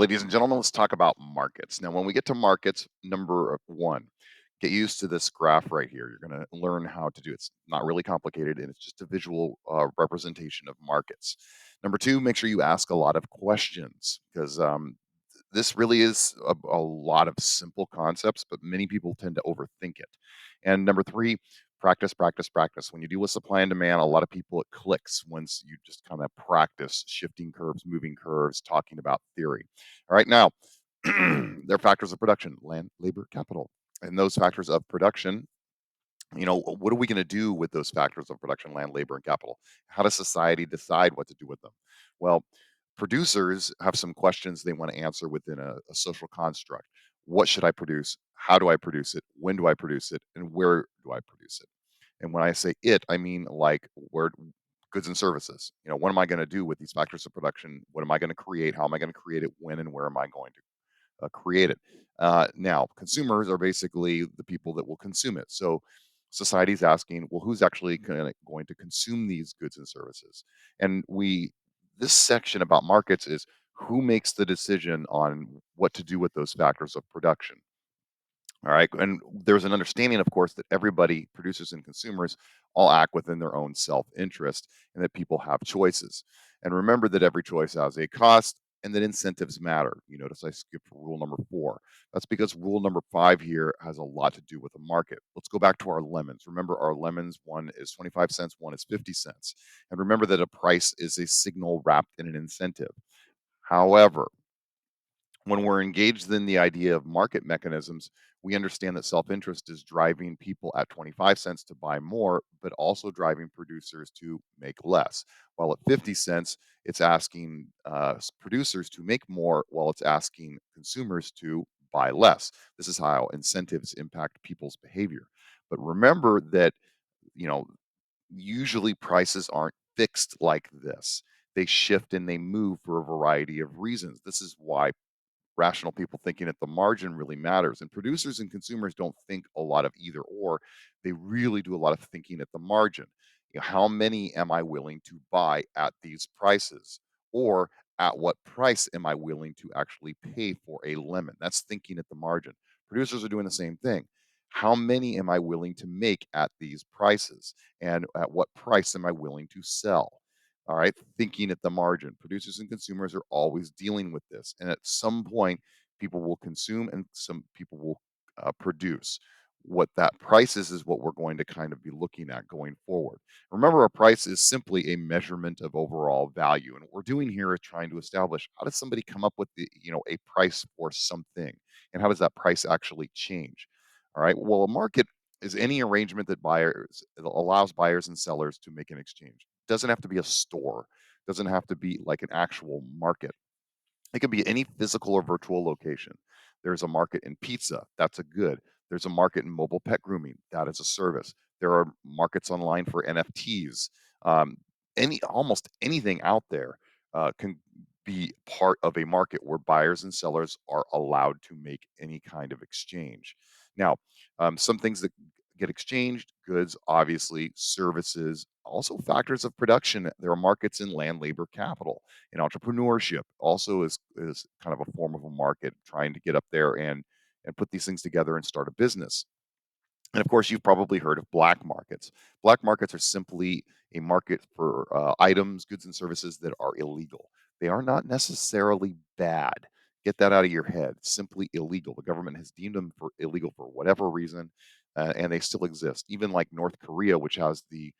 Ladies and gentlemen, let's talk about markets. Now, when we get to markets, number one, get used to this graph right here. You're going to learn how to do it. It's not really complicated, and it's just a visual representation of markets. Number two, make sure you ask a lot of questions because this really is a lot of simple concepts, but many people tend to overthink it. And number three, practice, practice, practice. When you deal with supply and demand, a lot of people it clicks once you just kind of practice shifting curves, moving curves, talking about theory. All right, now there are factors of production: land, labor, capital. And those factors of production, what are we going to do with those factors of production, land, labor, and capital? How does society decide what to do with them? Well, producers have some questions they want to answer within a social construct. What should I produce? How do I produce it? When do I produce it? And where do I produce it? And when I say it, I mean like where goods and services. What am I going to do with these factors of production? What am I going to create? How am I going to create it? When and where am I going to create it? Now, consumers are basically the people that will consume it. So society's asking, well, who's actually going to consume these goods and services? And this section about markets is who makes the decision on what to do with those factors of production. All right. And there's an understanding, of course, that everybody, producers and consumers, all act within their own self interest and that people have choices. And remember that every choice has a cost and that incentives matter. You notice I skipped rule number four. That's because rule number five here has a lot to do with the market. Let's go back to our lemons. Remember, our lemons, one is 25 cents, one is 50 cents. And remember that a price is a signal wrapped in an incentive. However, when we're engaged in the idea of market mechanisms, we understand that self interest is driving people at 25 cents to buy more, but also driving producers to make less. While at 50 cents, it's asking producers to make more, while it's asking consumers to buy less. This is how incentives impact people's behavior. But remember that, you know, usually prices aren't fixed like this. They shift and they move for a variety of reasons. This is why rational people thinking at the margin really matters. And producers and consumers don't think a lot of either or. They really do a lot of thinking at the margin. How many am I willing to buy at these prices? Or at what price am I willing to actually pay for a lemon? That's thinking at the margin. Producers are doing the same thing. How many am I willing to make at these prices? And at what price am I willing to sell? All right, thinking at the margin. Producers and consumers are always dealing with this. And at some point, people will consume and some people will produce. What that price is what we're going to kind of be looking at going forward. Remember, a price is simply a measurement of overall value. And what we're doing here is trying to establish how does somebody come up with a price for something and how does that price actually change? All right. Well, a market is any arrangement that allows buyers and sellers to make an exchange. Doesn't have to be a store, doesn't have to be like an actual market. It could be any physical or virtual location. There's a market in pizza, that's a good. There's a market in mobile pet grooming, that is a service. There are markets online for NFTs. Um, almost anything out there can be part of a market where buyers and sellers are allowed to make any kind of exchange. Now, some things that get exchanged: goods, obviously, services, also factors of production. There are markets in land, labor, capital. And entrepreneurship also is kind of a form of a market, trying to get up there and put these things together and start a business. And of course, you've probably heard of black markets. Black markets are simply a market for items, goods, and services that are illegal. They are not necessarily bad. Get that out of your head. Simply illegal. The government has deemed them for illegal for whatever reason, and they still exist. Even like North Korea, which has the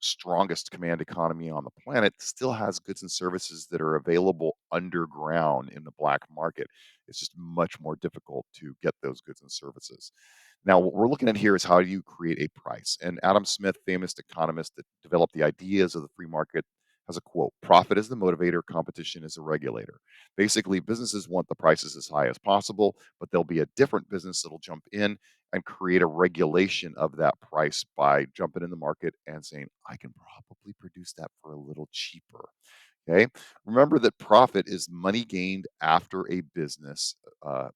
strongest command economy on the planet, still has goods and services that are available underground in the black market. It's just much more difficult to get those goods and services. Now, what we're looking at here is how do you create a price? And Adam Smith, famous economist that developed the ideas of the free market, has a quote: "Profit is the motivator, competition is a regulator." Basically, businesses want the prices as high as possible, but there'll be a different business that'll jump in and create a regulation of that price by jumping in the market and saying, I can probably produce that for a little cheaper. Okay. Remember that profit is money gained after a business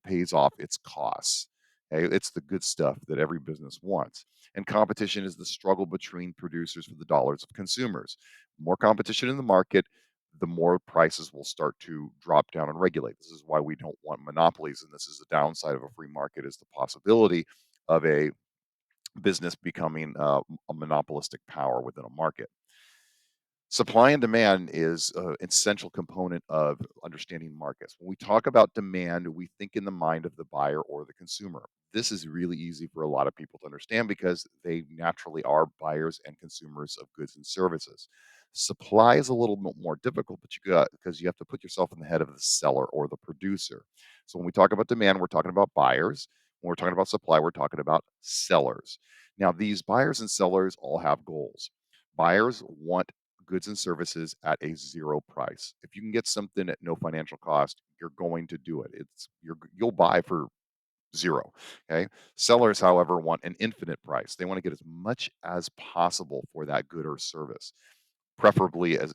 pays off its costs. Okay? It's the good stuff that every business wants. And competition is the struggle between producers for the dollars of consumers. More competition in the market, the more prices will start to drop down and regulate. This is why we don't want monopolies, and this is the downside of a free market is the possibility of a business becoming a monopolistic power within a market. Supply and demand is an essential component of understanding markets. When we talk about demand, we think in the mind of the buyer or the consumer. This is really easy for a lot of people to understand because they naturally are buyers and consumers of goods and services. Supply is a little bit more difficult, but you got because you have to put yourself in the head of the seller or the producer. So when we talk about demand, we're talking about buyers. When we're talking about supply, we're talking about sellers. Now, these buyers and sellers all have goals. Buyers want goods and services at a zero price. If you can get something at no financial cost, you're going to do it. You'll buy for zero. Okay. Sellers, however, want an infinite price. They want to get as much as possible for that good or service, preferably as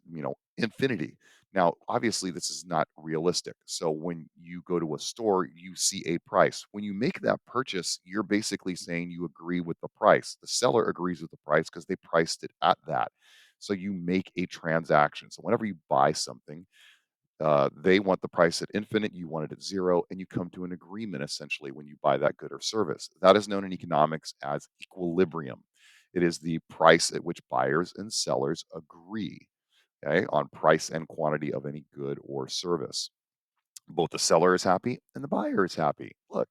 infinity. Now, obviously, this is not realistic. So when you go to a store, you see a price. When you make that purchase, you're basically saying you agree with the price. The seller agrees with the price because they priced it at that. So you make a transaction. So whenever you buy something, they want the price at infinite, you want it at zero, and you come to an agreement essentially when you buy that good or service. That is known in economics as equilibrium. It is the price at which buyers and sellers agree, okay, on price and quantity of any good or service. Both the seller is happy and the buyer is happy. Look,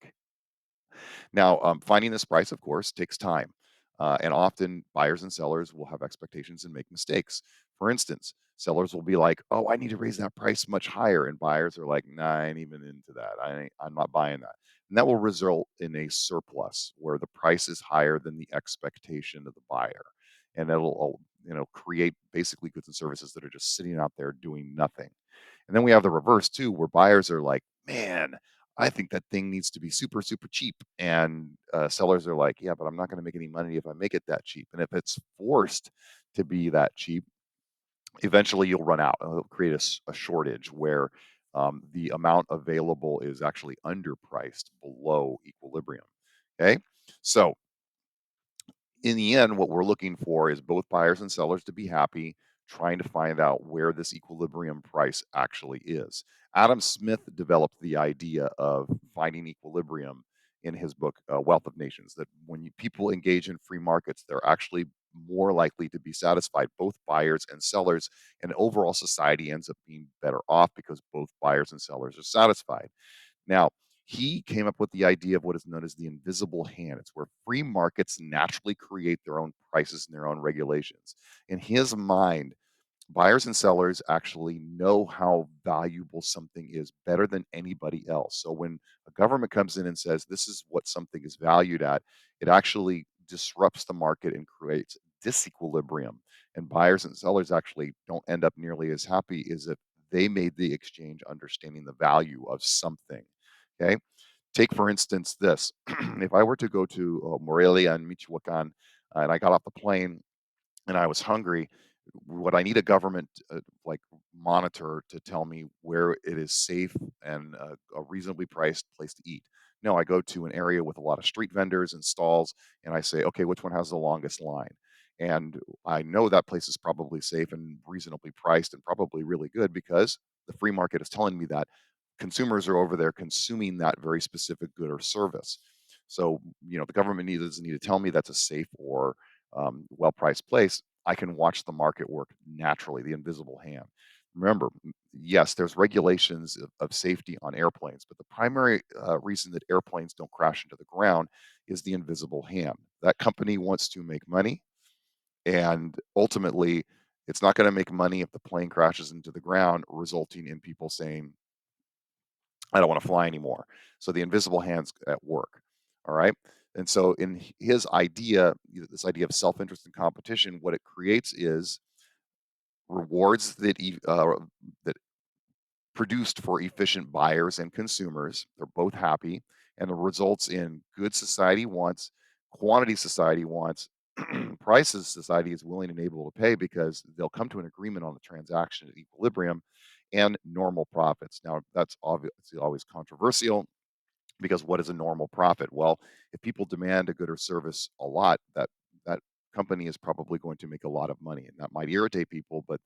now, finding this price, of course, takes time. And often buyers and sellers will have expectations and make mistakes. For instance, sellers will be like, oh, I need to raise that price much higher. And buyers are like, nah, I ain't even into that. I'm not buying that. And that will result in a surplus where the price is higher than the expectation of the buyer. And it'll, create basically goods and services that are just sitting out there doing nothing. And then we have the reverse too, where buyers are like, man, I think that thing needs to be super, super cheap. And sellers are like, yeah, but I'm not going to make any money if I make it that cheap. And if it's forced to be that cheap, eventually you'll run out. It'll create a shortage where the amount available is actually underpriced below equilibrium. Okay. So in the end, what we're looking for is both buyers and sellers to be happy, trying to find out where this equilibrium price actually is. Adam Smith developed the idea of finding equilibrium in his book, Wealth of Nations, that when people engage in free markets, they're actually more likely to be satisfied, both buyers and sellers, and overall society ends up being better off because both buyers and sellers are satisfied. Now, he came up with the idea of what is known as the invisible hand. It's where free markets naturally create their own prices and their own regulations. In his mind, buyers and sellers actually know how valuable something is better than anybody else. So when a government comes in and says this is what something is valued at, it actually disrupts the market and creates disequilibrium. And buyers and sellers actually don't end up nearly as happy as if they made the exchange understanding the value of something. Okay. Take, for instance, this. If I were to go to Morelia and Michoacan and I got off the plane and I was hungry, would I need a government like monitor to tell me where it is safe and a reasonably priced place to eat? No, I go to an area with a lot of street vendors and stalls, and I say, okay, which one has the longest line? And I know that place is probably safe and reasonably priced and probably really good because the free market is telling me that consumers are over there consuming that very specific good or service. So, the government doesn't need to tell me that's a safe or well priced place. I can watch the market work naturally, the invisible hand. Remember, yes, there's regulations of safety on airplanes, but the primary reason that airplanes don't crash into the ground is the invisible hand. That company wants to make money, and ultimately, it's not going to make money if the plane crashes into the ground, resulting in people saying, I don't want to fly anymore. So the invisible hand's at work. All right. And so in his idea, this idea of self-interest and competition, what it creates is rewards that produced for efficient buyers and consumers. They're both happy, and it results in goods society wants, quantity society wants, prices society is willing and able to pay because they'll come to an agreement on the transaction at equilibrium and normal profits. Now, that's obviously always controversial because what is a normal profit? Well, if people demand a good or service a lot, that company is probably going to make a lot of money, and that might irritate people, but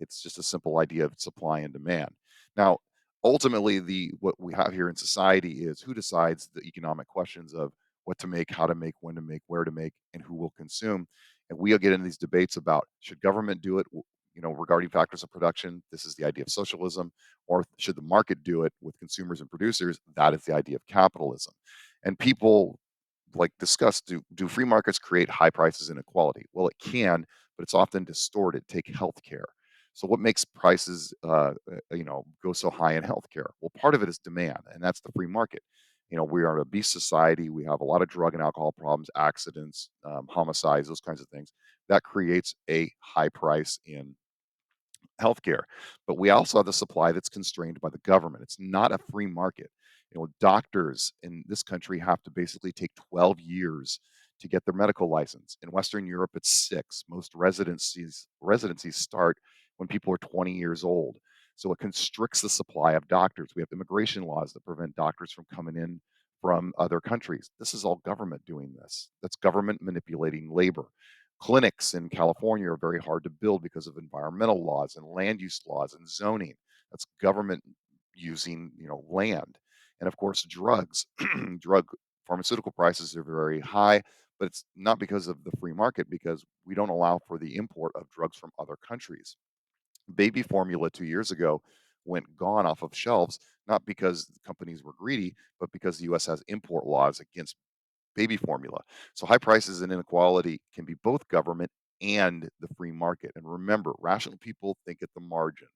It's just a simple idea of supply and demand. Now, ultimately, the what we have here in society is who decides the economic questions of what to make, how to make, when to make, where to make, and who will consume. And we'll get into these debates about should government do it, regarding factors of production. This is the idea of socialism, or should the market do it with consumers and producers? That is the idea of capitalism. And people like discuss, do free markets create high prices and inequality? Well, it can, but it's often distorted. Take healthcare. So what makes prices go so high in healthcare? Well, part of it is demand, and that's the free market. We are an obese society. We have a lot of drug and alcohol problems, accidents, homicides, those kinds of things. That creates a high price in healthcare. But we also have the supply that's constrained by the government. It's not a free market. Doctors in this country have to basically take 12 years to get their medical license. In Western Europe, it's 6. Most residencies start when people are 20 years old. So it constricts the supply of doctors. We have immigration laws that prevent doctors from coming in from other countries. This is all government doing this. That's government manipulating labor. Clinics in California are very hard to build because of environmental laws and land use laws and zoning. That's government using, land. And of course, drugs. Drug pharmaceutical prices are very high, but it's not because of the free market, because we don't allow for the import of drugs from other countries. Baby formula 2 years ago went gone off of shelves, not because the companies were greedy, but because the US has import laws against baby formula. So high prices and inequality can be both government and the free market. And remember, rational people think at the margin.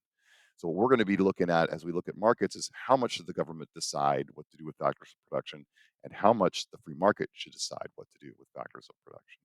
So what we're going to be looking at as we look at markets is how much should the government decide what to do with factors of production, and how much the free market should decide what to do with factors of production.